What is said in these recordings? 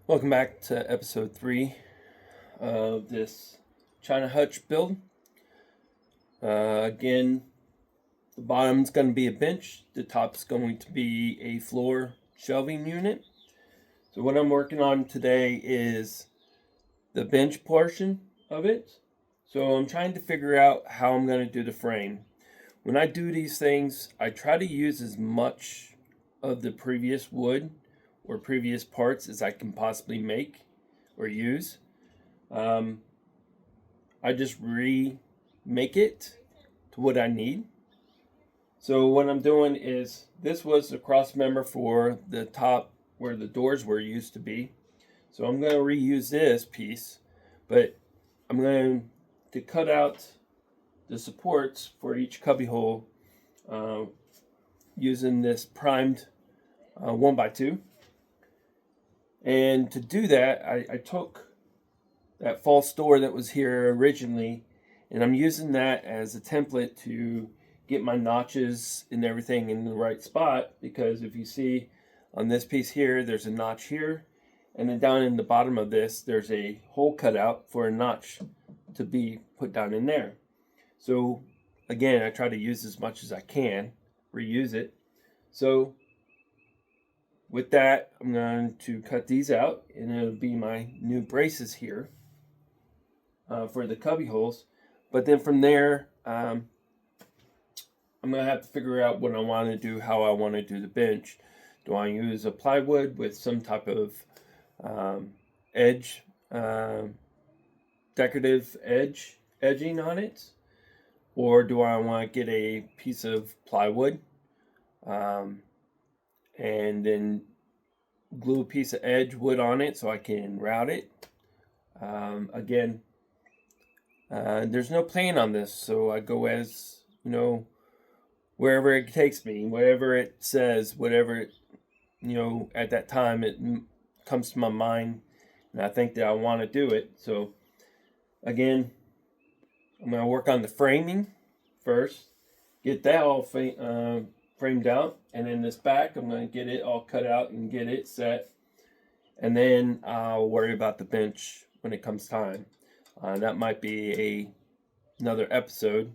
Welcome back to episode 3 of this China Hutch build. Again, the bottom's going to be a bench, the top's going to be a floor shelving unit. So what I'm working on today is the bench portion of it. So I'm trying to figure out how I'm going to do the frame. When I do these things, I try to use as much of the previous wood or previous parts as I can possibly make or use. Um, I just remake it to what I need. So what I'm doing is this was the cross member for the top where the doors were used to be. So I'm going to reuse this piece, but I'm going to cut out the supports for each cubby hole uh, using this primed 1x2. And to do that, I took that false door that was here originally, and I'm using that as a template to get my notches and everything in the right spot, because if you see on this piece here, there's a notch here, and then down in the bottom of this, there's a hole cut out for a notch to be put down in there. So again, I try to use as much as I can, reuse it. So with that, I'm going to cut these out, and it'll be my new braces here for the cubby holes. But then from there, I'm going to have to figure out what I want to do, how I want to do the bench. Do I use a plywood with some type of edge, decorative edging on it? Or do I want to get a piece of plywood um, and then glue a piece of edge wood on it so I can route it? Again, there's no plan on this, so I go as, wherever it takes me, whatever it says, whatever it, at that time it comes to my mind, and I think that I want to do it. So again, I'm going to work on the framing first, get that all framed out, and then this back, I'm going to get it all cut out and get it set, and then I'll worry about the bench when it comes time. That might be another episode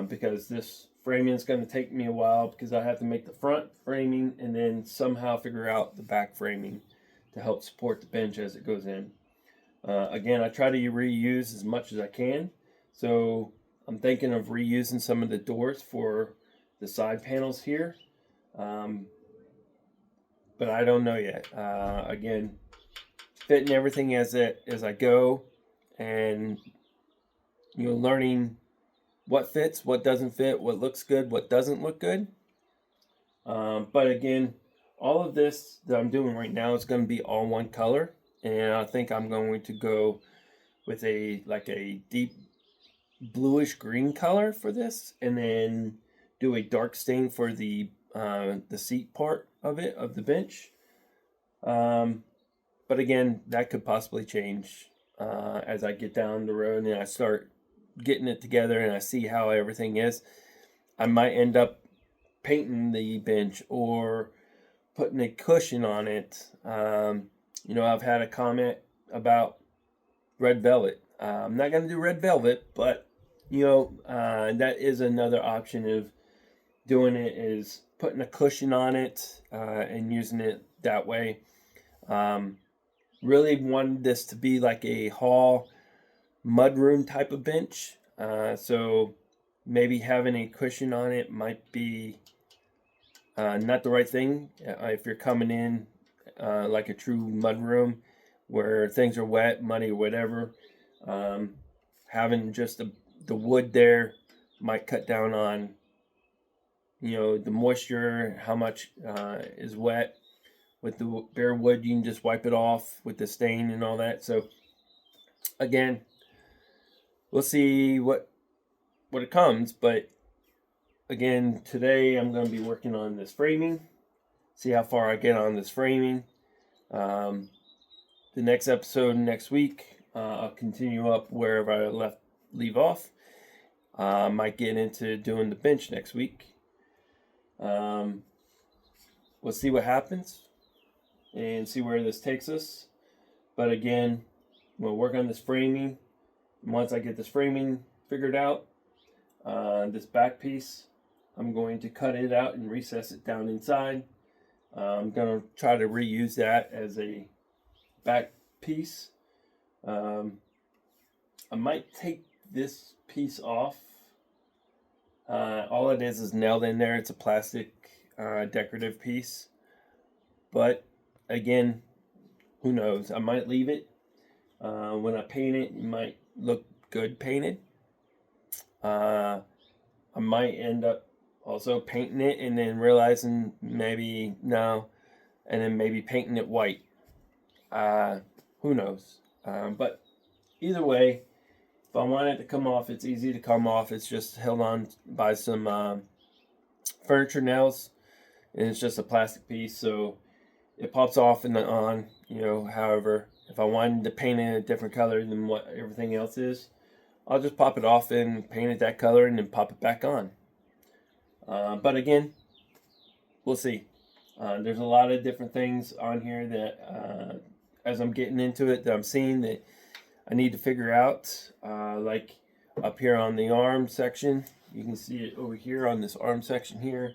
because this framing is going to take me a while, because I have to make the front framing and then somehow figure out the back framing to help support the bench as it goes in. Again, I try to reuse as much as I can. So I'm thinking of reusing some of the doors for the side panels here. But I don't know yet. Again, fitting everything as I go, and learning what fits, what doesn't fit, what looks good, what doesn't look good. But again, all of this that I'm doing right now is going to be all one color, and I think I'm going to go with a deep bluish green color for this, and then do a dark stain for the seat part of it, of the bench. But again, that could possibly change as I get down the road and I start getting it together and I see how everything is. I might end up painting the bench or putting a cushion on it. I've had a comment about red velvet. I'm not going to do red velvet, but that is another option of doing it, is putting a cushion on it and using it that way. Really wanted this to be like a hall mudroom type of bench. So maybe having a cushion on it might be not the right thing if you're coming in like a true mudroom where things are wet, muddy, or whatever. Having just the wood there might cut down on the moisture, how much is wet. With the bare wood, you can just wipe it off with the stain and all that. So again, we'll see what it comes. But again, today I'm going to be working on this framing. See how far I get on this framing. The next episode next week, I'll continue up wherever I leave off. I might get into doing the bench next week. We'll see what happens and see where this takes us. But again, we'll work on this framing. And once I get this framing figured out, this back piece, I'm going to cut it out and recess it down inside. I'm going to try to reuse that as a back piece. I might take this piece off. All it is nailed in there. It's a plastic decorative piece. But again, who knows? I might leave it. When I paint it, it might look good painted. I might end up also painting it and then realizing maybe no, and then maybe painting it white. Who knows? But either way, if I want it to come off, it's easy to come off. It's just held on by some furniture nails, and it's just a plastic piece, so it pops off and on. However, if I wanted to paint it a different color than what everything else is, I'll just pop it off and paint it that color and then pop it back on. But again, we'll see. There's a lot of different things on here that, as I'm getting into it, that I'm seeing that I need to figure out. Like up here on the arm section, you can see it over here on this arm section here.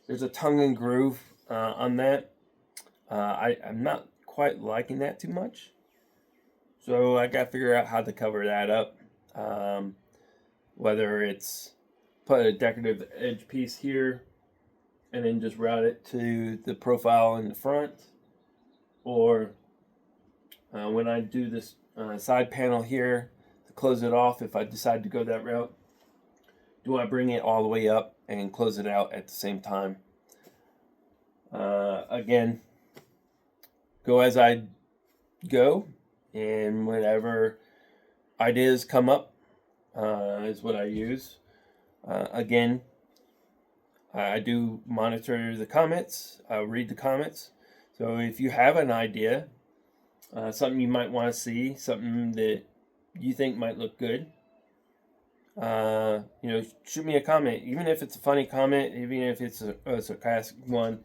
There's a tongue and groove on that. I'm not quite liking that too much. So I got to figure out how to cover that up. Whether it's put a decorative edge piece here and then just route it to the profile in the front, or when I do this side panel here to close it off, if I decide to go that route, do I bring it all the way up and close it out at the same time? Again, go as I go, and whatever ideas come up is what I use. Again, I do monitor the comments. I read the comments. So if you have an idea, something you might want to see, something that you think might look good, shoot me a comment. Even if it's a funny comment, even if it's a sarcastic one,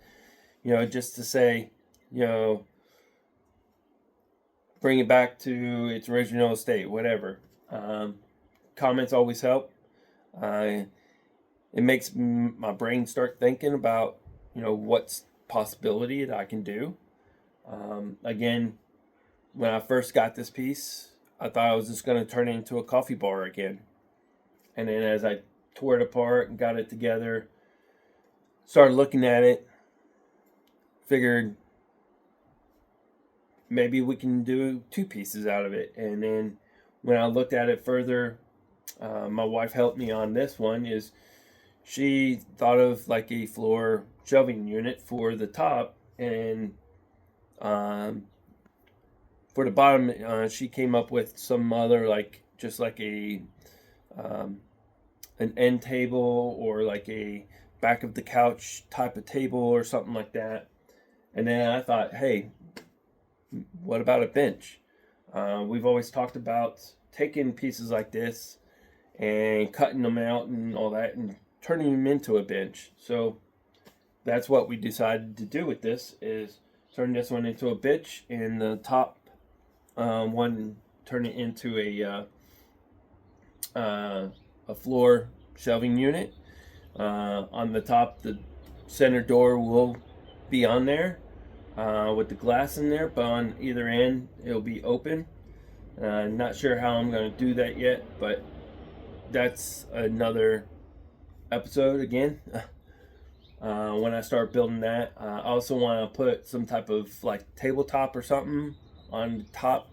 just to say, bring it back to its original state, whatever. Comments always help. It makes my brain start thinking about, what's possibility that I can do. Again, when I first got this piece, I thought I was just going to turn it into a coffee bar again. And then as I tore it apart and got it together, started looking at it, figured maybe we can do 2 pieces out of it. And then when I looked at it further, my wife helped me on this one. Is she thought of like a floor shelving unit for the top, and for the bottom, she came up with some other, just like a an end table, or like a back of the couch type of table or something like that. And then I thought, hey, what about a bench? We've always talked about taking pieces like this and cutting them out and all that and turning them into a bench. So that's what we decided to do with this, is turn this one into a bench, and the top one turn it into a floor shelving unit. On the top, the center door will be on there with the glass in there, but on either end it'll be open. Not sure how I'm going to do that yet, but that's another episode again. When I start building that, I also want to put some type of like tabletop or something on the top,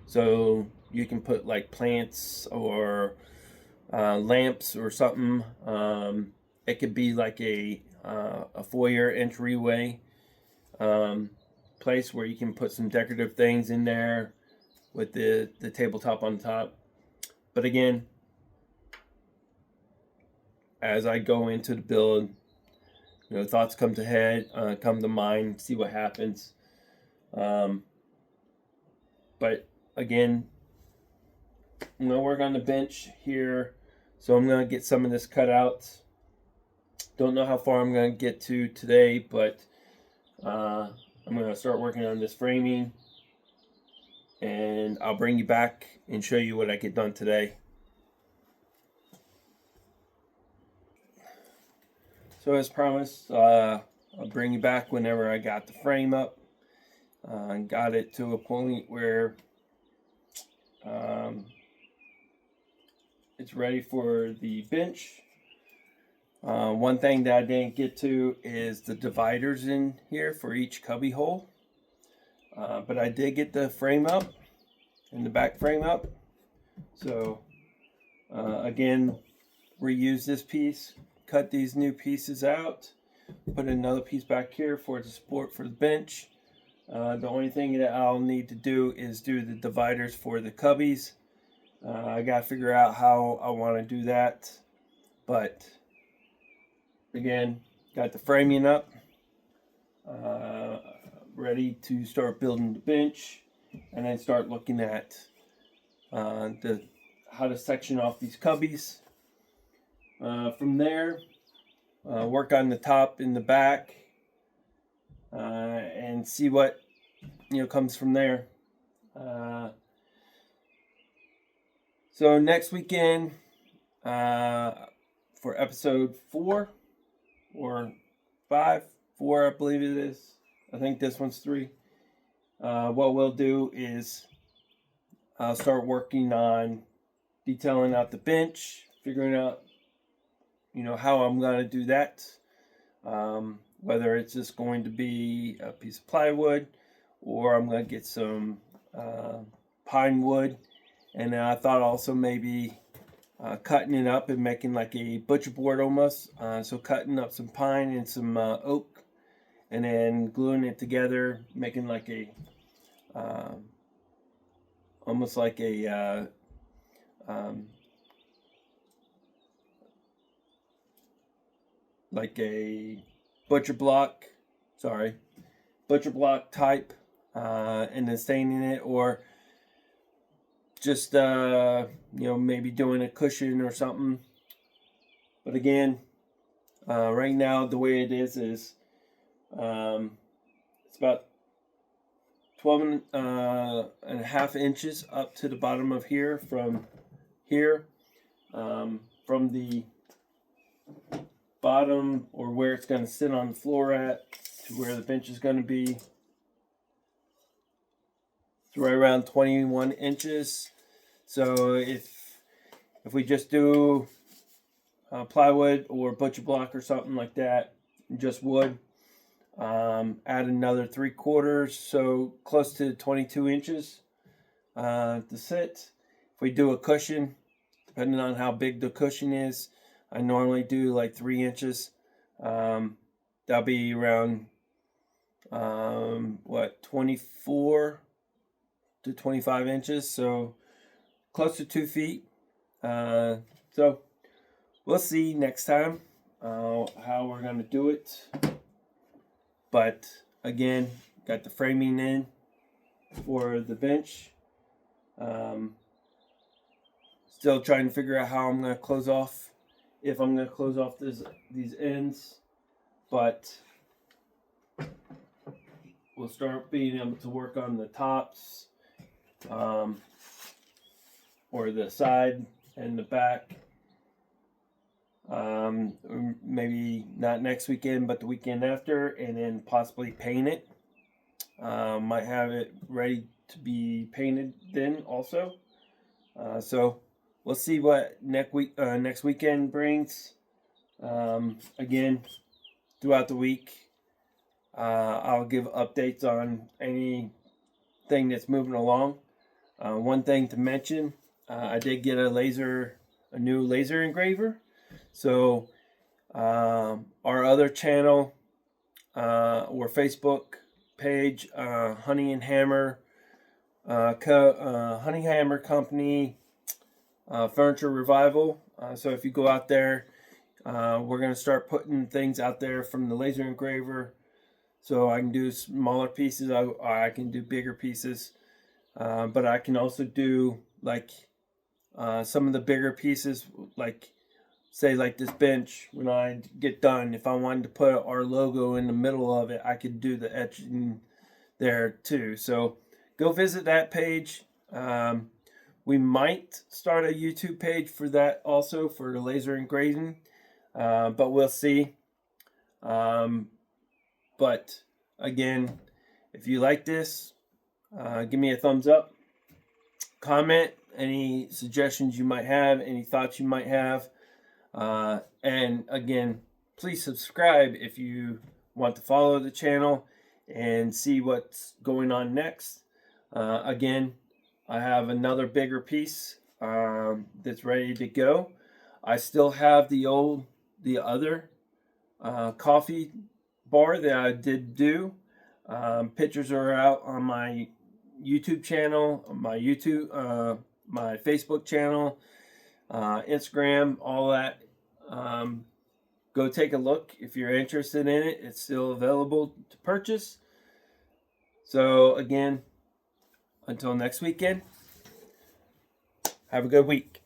so you can put like plants or lamps or something. It could be like a foyer entryway place where you can put some decorative things in there with the tabletop on top. But again, as I go into the build, thoughts come to mind, see what happens. But again, I'm going to work on the bench here, so I'm going to get some of this cut out. Don't know how far I'm going to get to today, but I'm going to start working on this framing, and I'll bring you back and show you what I get done today. So as promised, I'll bring you back whenever I got the frame up. Got it to a point where it's ready for the bench. One thing that I didn't get to is the dividers in here for each cubby hole. But I did get the frame up and the back frame up. So again, reuse this piece, cut these new pieces out, put another piece back here for the support for the bench. The only thing that I'll need to do is do the dividers for the cubbies. I got to figure out how I want to do that. But again, got the framing up, ready to start building the bench, and then start looking at how to section off these cubbies. From there, work on the top and the back, and see what comes from there. So next weekend, for episode 4 or 5, 4 I believe it is. I think this one's 3. What we'll do is I'll start working on detailing out the bench, figuring out how I'm going to do that. Whether it's just going to be a piece of plywood or I'm going to get some pine wood. And I thought also maybe cutting it up and making like a butcher board almost. So cutting up some pine and some oak and then gluing it together, making like a almost like a butcher block type, and then staining it, or just maybe doing a cushion or something. But again, right now the way it is it's about 12 and a half inches up to the bottom of here, from here, from the bottom or where it's going to sit on the floor at to where the bench is going to be. It's right around 21 inches. So if we just do plywood or butcher block or something like that, just wood, add another 3/4, so close to 22 inches to sit. If we do a cushion, depending on how big the cushion is, I normally do like 3 inches. That'll be around 24 to 25 inches, so close to 2 feet. So we'll see next time how we're going to do it. But again, got the framing in for the bench. Still trying to figure out how I'm going to close off, if I'm going to close off these ends. But we'll start being able to work on the tops, or the side and the back. Maybe not next weekend, but the weekend after, and then possibly paint it. Might have it ready to be painted then also. So we'll see what next weekend brings. Again, throughout the week, I'll give updates on anything that's moving along. One thing to mention, I did get a new laser engraver. So our other channel or Facebook page, Honey and Hammer, Honey Hammer Company, Furniture Revival. So if you go out there, we're going to start putting things out there from the laser engraver. So I can do smaller pieces, I can do bigger pieces, but I can also do like some of the bigger pieces, like say like this bench. When I get done, if I wanted to put our logo in the middle of it, I could do the etching there too. So go visit that page. We might start a YouTube page for that also, for laser engraving, but we'll see. But again, if you like this, give me a thumbs up. Comment any suggestions you might have, any thoughts you might have. And again, please subscribe if you want to follow the channel and see what's going on next. Again, I have another bigger piece that's ready to go. I still have the other coffee bar that I did do. Pictures are out on my YouTube channel, my Facebook channel, Instagram, all that. Go take a look if you're interested in it. It's still available to purchase. So again, until next weekend, have a good week.